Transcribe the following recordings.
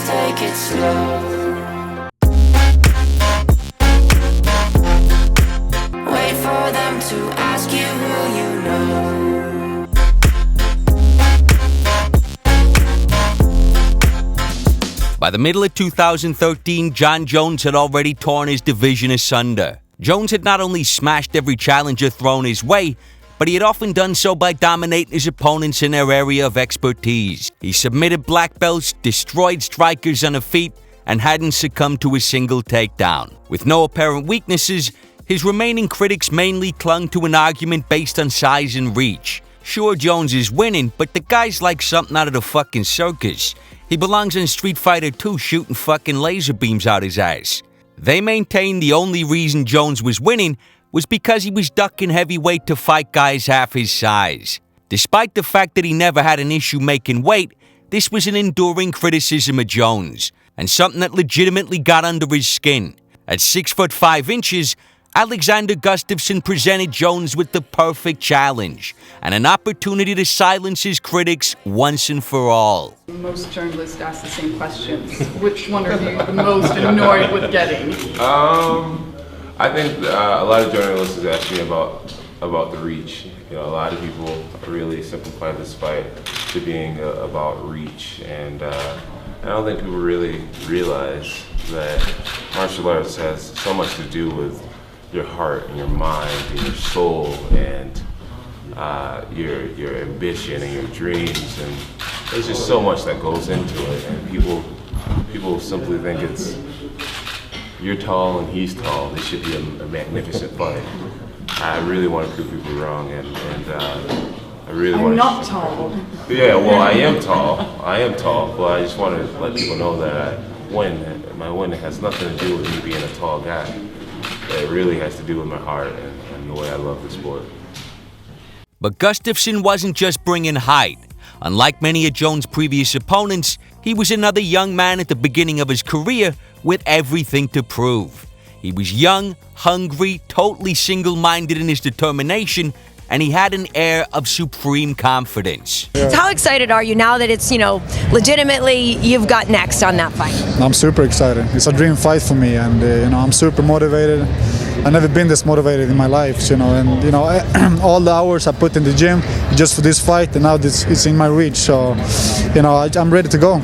please take it slow. Wait for them to ask you who you know. By the middle of 2013, Jon Jones had already torn his division asunder. Jones had not only smashed every challenger thrown his way, but he had often done so by dominating his opponents in their area of expertise. He submitted black belts, destroyed strikers on the feet, and hadn't succumbed to a single takedown. With no apparent weaknesses, his remaining critics mainly clung to an argument based on size and reach. Sure, Jones is winning, but the guy's like something out of the fucking circus. He belongs in Street Fighter 2 shooting fucking laser beams out his ass. They maintained the only reason Jones was winning was because he was ducking heavyweight to fight guys half his size. Despite the fact that he never had an issue making weight, this was an enduring criticism of Jones, and something that legitimately got under his skin. At 6'5", Alexander Gustafsson presented Jones with the perfect challenge and an opportunity to silence his critics once and for all. Most journalists ask the same questions. Which one are you the most annoyed with getting? I think a lot of journalists ask me about the reach. You know, a lot of people really simplify this fight to being about reach, and I don't think people really realize that martial arts has so much to do with your heart and your mind and your soul and your ambition and your dreams, and there's just so much that goes into it, and people simply think it's you're tall and he's tall. This should be a magnificent fight. I really want to prove people wrong, and I really want to. I'm not tall. Yeah, well, I am tall, but I just want to let people know that my win has nothing to do with me being a tall guy. It really has to do with my heart and the way I love the sport. But Gustafsson wasn't just bringing height. Unlike many of Jones' previous opponents, he was another young man at the beginning of his career with everything to prove. He was young, hungry, totally single-minded in his determination, and he had an air of supreme confidence. How excited are you now that it's, legitimately you've got next on that fight? I'm super excited. It's a dream fight for me, and I'm super motivated. I've never been this motivated in my life, and all the hours I put in the gym just for this fight, and now it's in my reach. So, I'm ready to go.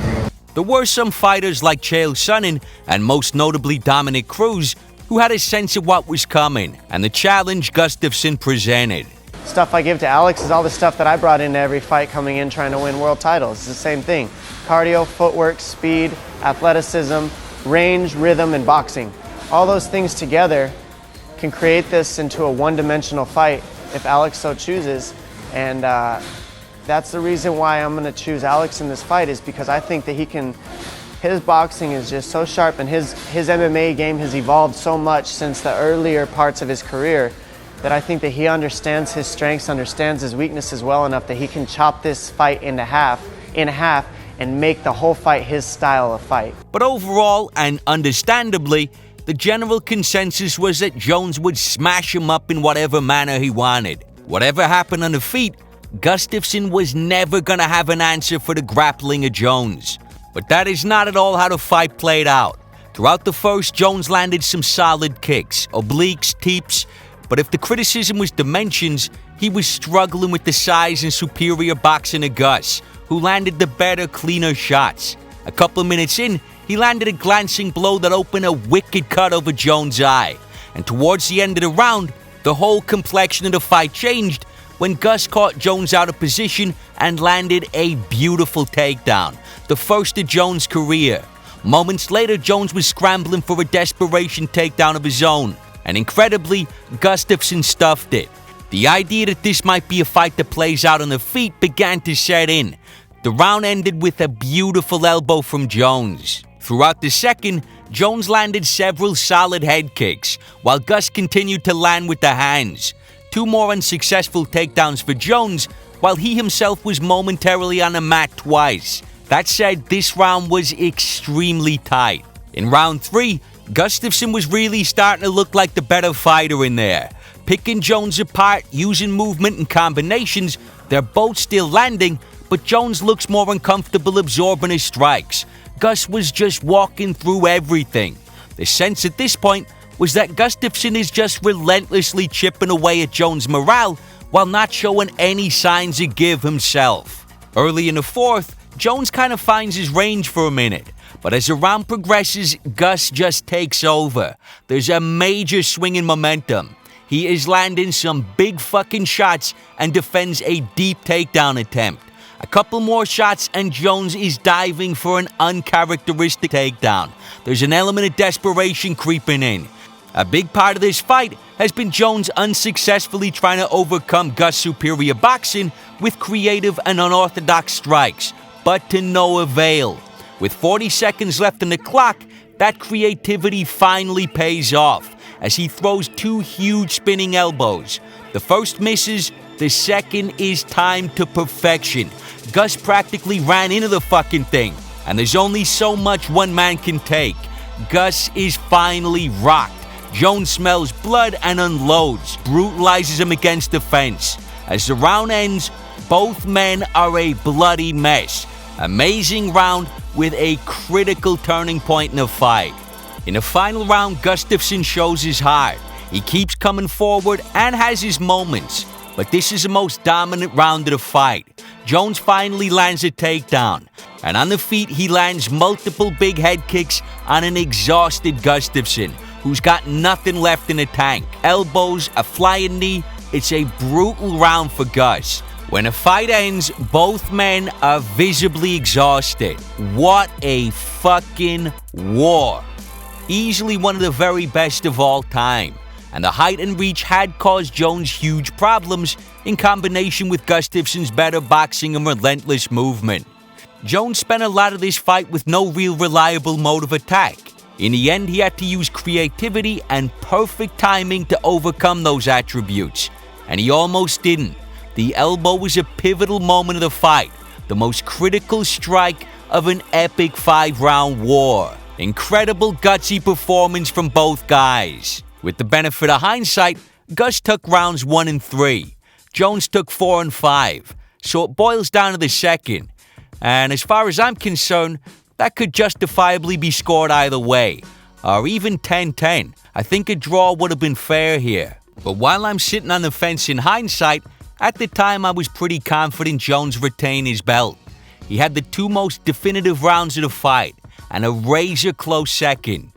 There were some fighters like Chael Sonnen and most notably Dominic Cruz who had a sense of what was coming and the challenge Gustafsson presented. Stuff I give to Alex is all the stuff that I brought into every fight coming in trying to win world titles. It's the same thing. Cardio, footwork, speed, athleticism, range, rhythm, and boxing. All those things together can create this into a one-dimensional fight if Alex so chooses. And that's the reason why I'm going to choose Alex in this fight, is because I think that his boxing is just so sharp, and his MMA game has evolved so much since the earlier parts of his career, that I think that he understands his strengths, understands his weaknesses well enough that he can chop this fight in half, and make the whole fight his style of fight. But overall, and understandably, the general consensus was that Jones would smash him up in whatever manner he wanted. Whatever happened on the feet, Gustafsson was never going to have an answer for the grappling of Jones. But that is not at all how the fight played out. Throughout the first, Jones landed some solid kicks, obliques, teeps, but if the criticism was dimensions, he was struggling with the size and superior boxing of Gus, who landed the better, cleaner shots. A couple of minutes in, he landed a glancing blow that opened a wicked cut over Jones' eye. And towards the end of the round, the whole complexion of the fight changed when Gus caught Jones out of position and landed a beautiful takedown, the first of Jones' career. Moments later, Jones was scrambling for a desperation takedown of his own, and incredibly, Gustafsson stuffed it. The idea that this might be a fight that plays out on the feet began to set in. The round ended with a beautiful elbow from Jones. Throughout the second, Jones landed several solid head kicks, while Gus continued to land with the hands. Two more unsuccessful takedowns for Jones, while he himself was momentarily on the mat twice. That said, this round was extremely tight. In round 3, Gustafsson was really starting to look like the better fighter in there. Picking Jones apart, using movement and combinations, they're both still landing, but Jones looks more uncomfortable absorbing his strikes. Gus was just walking through everything. The sense at this point was that Gustafsson is just relentlessly chipping away at Jones' morale while not showing any signs of give himself. Early in the fourth, Jones kind of finds his range for a minute, but as the round progresses, Gus just takes over. There's a major swing in momentum. He is landing some big fucking shots and defends a deep takedown attempt. A couple more shots and Jones is diving for an uncharacteristic takedown. There's an element of desperation creeping in. A big part of this fight has been Jones unsuccessfully trying to overcome Gus' superior boxing with creative and unorthodox strikes, but to no avail. With 40 seconds left on the clock, that creativity finally pays off as he throws two huge spinning elbows. The first misses, the second is timed to perfection. Gus practically ran into the fucking thing, and there's only so much one man can take. Gus is finally rocked. Jones smells blood and unloads, brutalizes him against the fence. As the round ends, both men are a bloody mess. Amazing round with a critical turning point in the fight. In the final round, Gustafsson shows his heart. He keeps coming forward and has his moments, but this is the most dominant round of the fight. Jones finally lands a takedown, and on the feet he lands multiple big head kicks on an exhausted Gustafsson, who's got nothing left in the tank. Elbows, a flying knee. It's a brutal round for Gus. When the fight ends, both men are visibly exhausted. What a fucking war. Easily one of the very best of all time. And the height and reach had caused Jones huge problems in combination with Gustafsson's better boxing and relentless movement. Jones spent a lot of this fight with no real reliable mode of attack. In the end, he had to use creativity and perfect timing to overcome those attributes. And he almost didn't. The elbow was a pivotal moment of the fight, the most critical strike of an epic 5-round war. Incredible gutsy performance from both guys. With the benefit of hindsight, Gus took rounds 1 and 3. Jones took 4 and 5. So it boils down to the second. And as far as I'm concerned, that could justifiably be scored either way, or even 10-10. I think a draw would have been fair here. But while I'm sitting on the fence in hindsight, at the time I was pretty confident Jones retained his belt. He had the two most definitive rounds of the fight, and a razor-close second.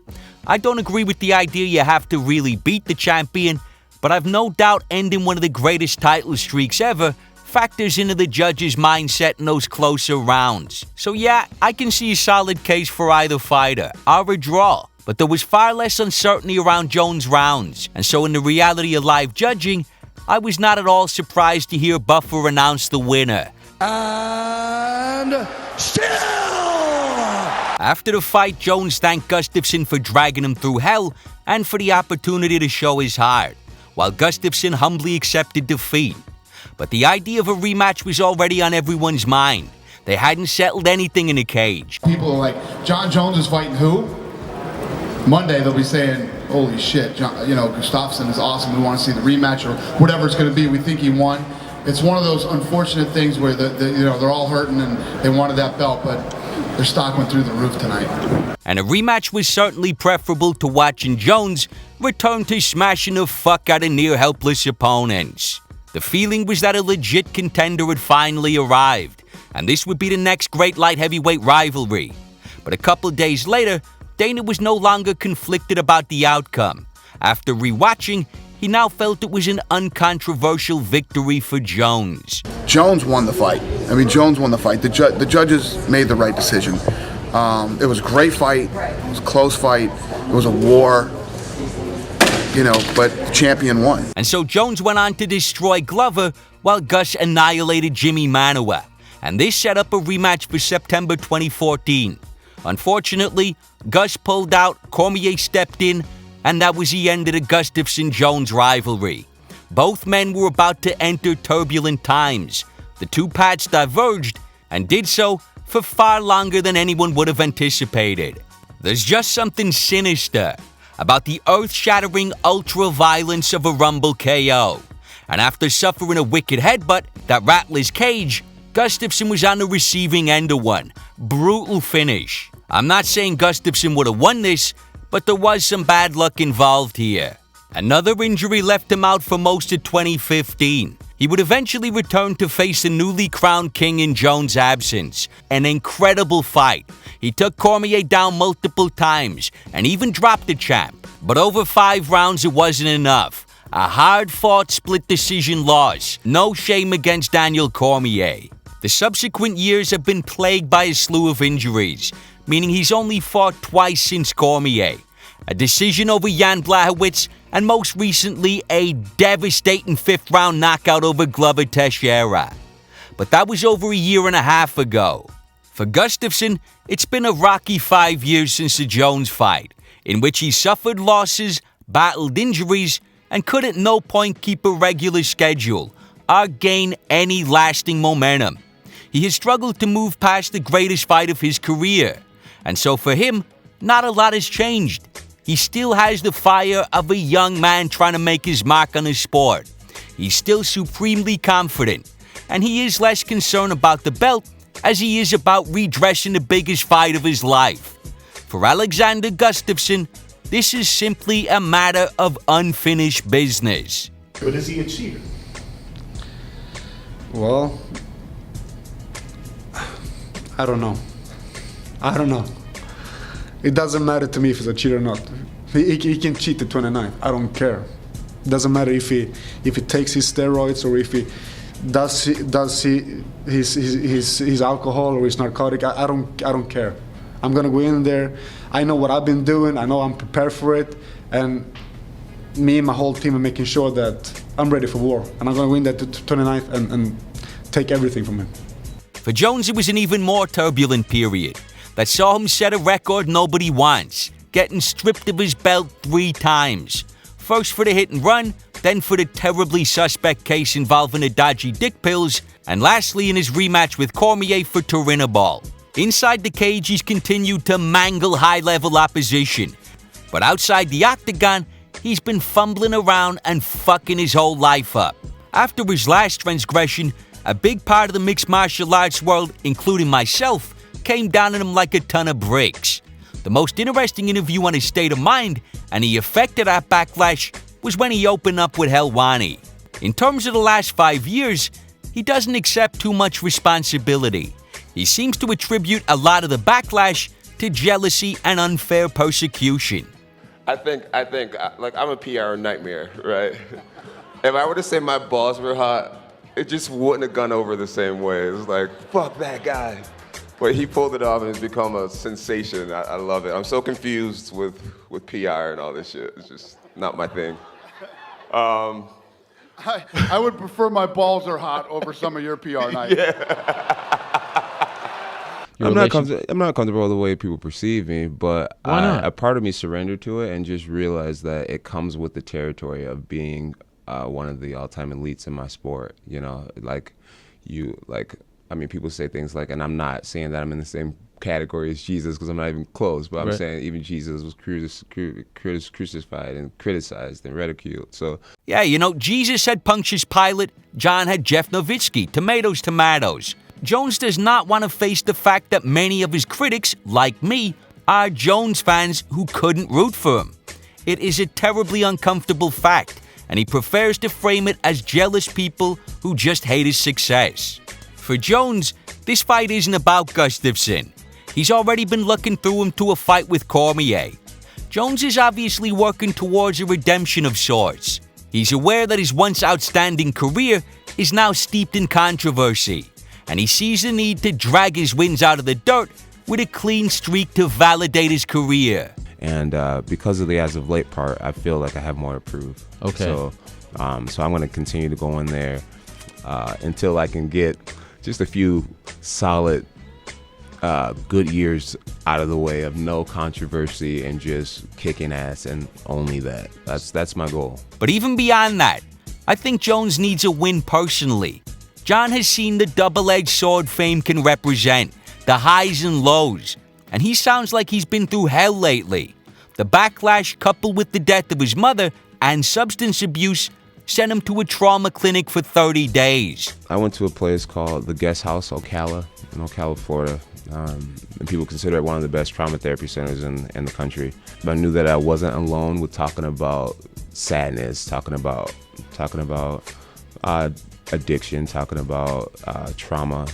I don't agree with the idea you have to really beat the champion, but I've no doubt ending one of the greatest title streaks ever factors into the judge's mindset in those closer rounds. So yeah, I can see a solid case for either fighter, or a draw. But there was far less uncertainty around Jones' rounds, and so in the reality of live judging, I was not at all surprised to hear Buffer announce the winner. And still! After the fight, Jones thanked Gustafsson for dragging him through hell and for the opportunity to show his heart, while Gustafsson humbly accepted defeat. But the idea of a rematch was already on everyone's mind. They hadn't settled anything in the cage. People are like, Jon Jones is fighting who? Monday they'll be saying, holy shit, Gustafsson is awesome, we want to see the rematch or whatever it's going to be, we think he won. It's one of those unfortunate things where they're all hurting and they wanted that belt, but their stock went through the roof tonight. And a rematch was certainly preferable to watching Jones return to smashing the fuck out of near-helpless opponents. The feeling was that a legit contender had finally arrived, and this would be the next great light heavyweight rivalry. But a couple days later, Dana was no longer conflicted about the outcome. After rewatching, he now felt it was an uncontroversial victory for Jones. Jones won the fight. Jones won the fight. The judges made the right decision. It was a great fight. It was a close fight. It was a war. But the champion won. And so Jones went on to destroy Glover while Gus annihilated Jimmy Manuwa. And this set up a rematch for September 2014. Unfortunately, Gus pulled out, Cormier stepped in, and that was the end of the Gustafsson-Jones rivalry. Both men were about to enter turbulent times. The two paths diverged, and did so for far longer than anyone would have anticipated. There's just something sinister about the earth-shattering ultra-violence of a Rumble KO. And after suffering a wicked headbutt that rattled his cage, Gustafsson was on the receiving end of one. Brutal finish. I'm not saying Gustafsson would have won this, but there was some bad luck involved here. Another injury left him out for most of 2015. He would eventually return to face the newly crowned king in Jones' absence. An incredible fight. He took Cormier down multiple times and even dropped the champ. But over 5 rounds it wasn't enough. A hard-fought split decision loss. No shame against Daniel Cormier. The subsequent years have been plagued by a slew of injuries, meaning he's only fought twice since Cormier. A decision over Jan Blachowicz, and most recently a devastating 5th-round knockout over Glover Teixeira. But that was over a year and a half ago. For Gustafsson, it's been a rocky 5 years since the Jones fight, in which he suffered losses, battled injuries, and could at no point keep a regular schedule or gain any lasting momentum. He has struggled to move past the greatest fight of his career, and so for him, not a lot has changed. He still has the fire of a young man trying to make his mark on his sport. He's still supremely confident, and he is less concerned about the belt as he is about redressing the biggest fight of his life. For Alexander Gustafsson, this is simply a matter of unfinished business. But is he a cheater? Well, I don't know. It doesn't matter to me if he's a cheater or not. He can cheat the 29th. I don't care. It doesn't matter if he takes his steroids or if he does his alcohol or his narcotic. I don't care. I'm gonna go in there. I know what I've been doing. I know I'm prepared for it, and me and my whole team are making sure that I'm ready for war. And I'm gonna win that 29th and take everything from him. For Jones, it was an even more turbulent period that saw him set a record nobody wants, getting stripped of his belt 3 times. First for the hit and run, then for the terribly suspect case involving the dodgy dick pills, and lastly in his rematch with Cormier for Turinabol. Inside the cage, he's continued to mangle high-level opposition. But outside the octagon, he's been fumbling around and fucking his whole life up. After his last transgression, a big part of the mixed martial arts world, including myself, came down on him like a ton of bricks. The most interesting interview on his state of mind and the effect of that backlash was when he opened up with Helwani. In terms of the last 5 years, he doesn't accept too much responsibility. He seems to attribute a lot of the backlash to jealousy and unfair persecution. I think, like, I'm a PR nightmare, right? If I were to say my balls were hot, it just wouldn't have gone over the same way. It's like, fuck that guy. But he pulled it off and it's become a sensation. I love it. I'm so confused with PR and all this shit. It's just not my thing. I would prefer my balls are hot over some of your PR nights. I'm not comfortable with the way people perceive me, but Why not? a part of me surrendered to it and just realized that it comes with the territory of being one of the all-time elites in my sport. You know, people say things like, and I'm not saying that I'm in the same category as Jesus because I'm not even close, but I'm saying even Jesus was crucified and criticized and ridiculed. So yeah, you know, Jesus had Pontius Pilate, John had Jeff Nowitzki, tomatoes. Jones does not want to face the fact that many of his critics, like me, are Jones fans who couldn't root for him. It is a terribly uncomfortable fact, and he prefers to frame it as jealous people who just hate his success. For Jones, this fight isn't about Gustafsson. He's already been looking through him to a fight with Cormier. Jones is obviously working towards a redemption of sorts. He's aware that his once outstanding career is now steeped in controversy, and he sees the need to drag his wins out of the dirt with a clean streak to validate his career. And because of the as of late part, I feel like I have more to prove. Okay. So I'm going to continue to go in there until I can get just a few solid, good years out of the way of no controversy and just kicking ass and only that. That's my goal. But even beyond that, I think Jones needs a win personally. Jon has seen the double-edged sword fame can represent, the highs and lows, and he sounds like he's been through hell lately. The backlash coupled with the death of his mother and substance abuse sent him to a trauma clinic for 30 days. I went to a place called the Guest House, Ocala, in Ocala, Florida. And people consider it one of the best trauma therapy centers in the country. But I knew that I wasn't alone with talking about sadness, talking about addiction, talking about trauma,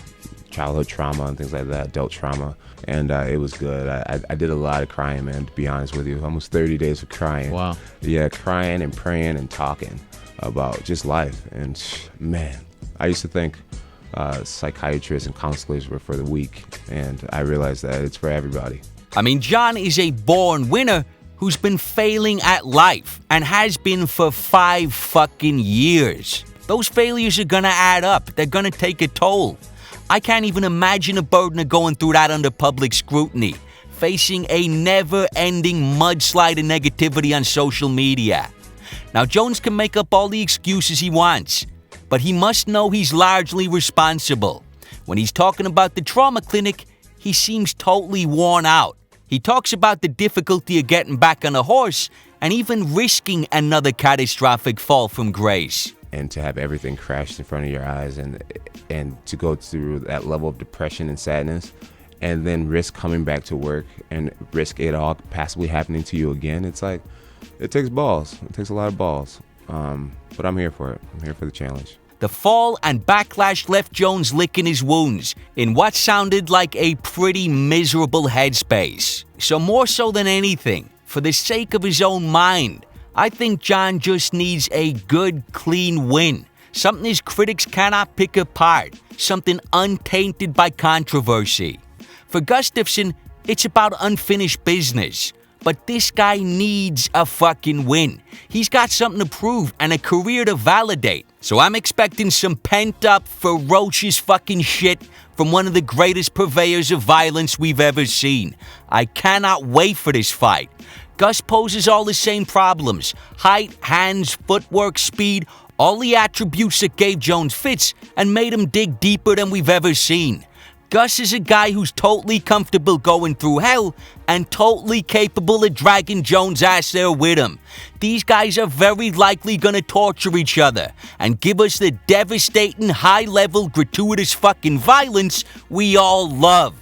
childhood trauma and things like that, adult trauma. And it was good. I did a lot of crying, man, to be honest with you. Almost 30 days of crying. Wow. Yeah, crying and praying and talking about just life. And man, I used to think psychiatrists and counselors were for the weak, and I realized that it's for everybody. I mean, Jon is a born winner who's been failing at life and has been for 5 fucking years. Those failures are gonna add up. They're gonna take a toll. I can't even imagine a burden of going through that under public scrutiny, facing a never-ending mudslide of negativity on social media. Now, Jones can make up all the excuses he wants, but he must know he's largely responsible. When he's talking about the trauma clinic, he seems totally worn out. He talks about the difficulty of getting back on a horse and even risking another catastrophic fall from grace. And to have everything crashed in front of your eyes and to go through that level of depression and sadness and then risk coming back to work and risk it all possibly happening to you again, it's like, it takes balls. It takes a lot of balls. But I'm here for it. I'm here for the challenge. The fall and backlash left Jones licking his wounds in what sounded like a pretty miserable headspace. So more so than anything, for the sake of his own mind, I think Jon just needs a good, clean win. Something his critics cannot pick apart. Something untainted by controversy. For Gustafsson, it's about unfinished business. But this guy needs a fucking win. He's got something to prove and a career to validate. So I'm expecting some pent-up, ferocious fucking shit from one of the greatest purveyors of violence we've ever seen. I cannot wait for this fight. Gus poses all the same problems. Height, hands, footwork, speed, all the attributes that gave Jones fits and made him dig deeper than we've ever seen. Gus is a guy who's totally comfortable going through hell and totally capable of dragging Jones' ass there with him. These guys are very likely gonna torture each other and give us the devastating, high-level, gratuitous fucking violence we all love.